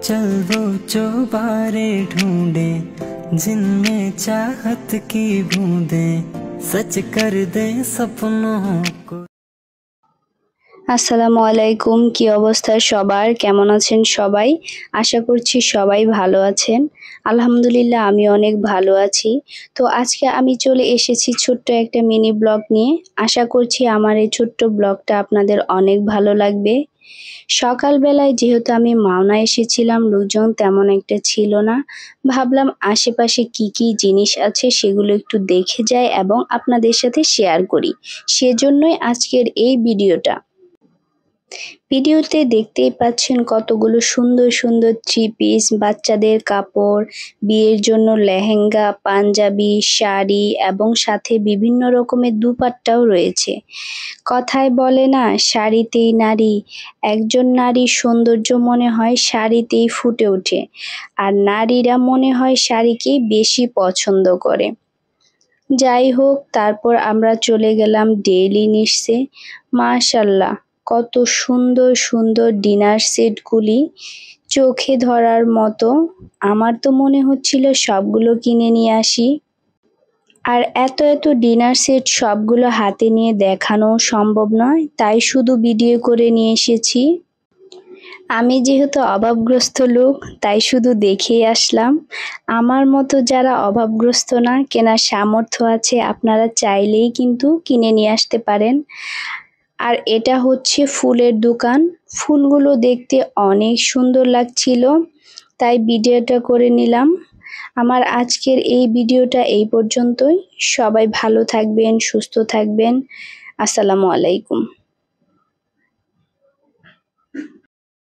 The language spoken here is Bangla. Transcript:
चल वो चौबारे ढूंढे जिनमें चाहत की बूंदें सच कर दे सपनों को। আসসালামু আলাইকুম। কি অবস্থা সবার? কেমন আছেন সবাই? আশা করছি সবাই ভালো আছেন। আলহামদুলিল্লাহ আমি অনেক ভালো আছি। তো আজকে আমি চলে এসেছি ছোট্ট একটা মিনি ব্লগ নিয়ে। আশা করছি আমার এই ছোট্ট ব্লগটা আপনাদের অনেক ভালো লাগবে। সকালবেলায় যেহেতু আমি মাওনা এসেছিলাম, লোকজন তেমন একটা ছিল না। ভাবলাম আশেপাশে কি কি জিনিস আছে সেগুলো একটু দেখে যাই এবং আপনাদের সাথে শেয়ার করি। সেজন্যই আজকের এই ভিডিওতে দেখতেই পাচ্ছেন কতগুলো সুন্দর সুন্দর থ্রি পিস, বাচ্চাদের কাপড়, বিয়ের জন্য লেহেঙ্গা, পাঞ্জাবি, শাড়ি এবং সাথে বিভিন্ন রকমের দুপাট্টাও রয়েছে। কথায় বলে না, শাড়িতেই নারী। একজন নারীর সৌন্দর্য মনে হয় শাড়িতেই ফুটে ওঠে, আর নারীরা মনে হয় শাড়িকেই বেশি পছন্দ করে। যাই হোক, তারপর আমরা চলে গেলাম ডেইলি নিডসে। মাশাআল্লাহ, কত সুন্দর সুন্দর ডিনার সেটগুলি চোখে ধরার মতো। আমার তো মনে হচ্ছিল সবগুলো কিনে নিয়ে আসি। আর এত এত ডিনার সেট সবগুলো হাতে নিয়ে দেখানো সম্ভব নয়, তাই শুধু ভিডিও করে নিয়ে এসেছি। আমি যেহেতু অভাবগ্রস্ত লোক, তাই শুধু দেখেই আসলাম। আমার মতো যারা অভাবগ্রস্ত না, কেনার সামর্থ্য আছে, আপনারা চাইলেই কিন্তু কিনে নিয়ে আসতে পারেন। আর এটা হচ্ছে ফুলের দোকান। ফুলগুলো দেখতে অনেক সুন্দর লাগছিল, তাই ভিডিওটা করে নিলাম। আমার আজকের এই ভিডিওটা এই পর্যন্তই। সবাই ভালো থাকবেন, সুস্থ থাকবেন। আসসালামু আলাইকুম।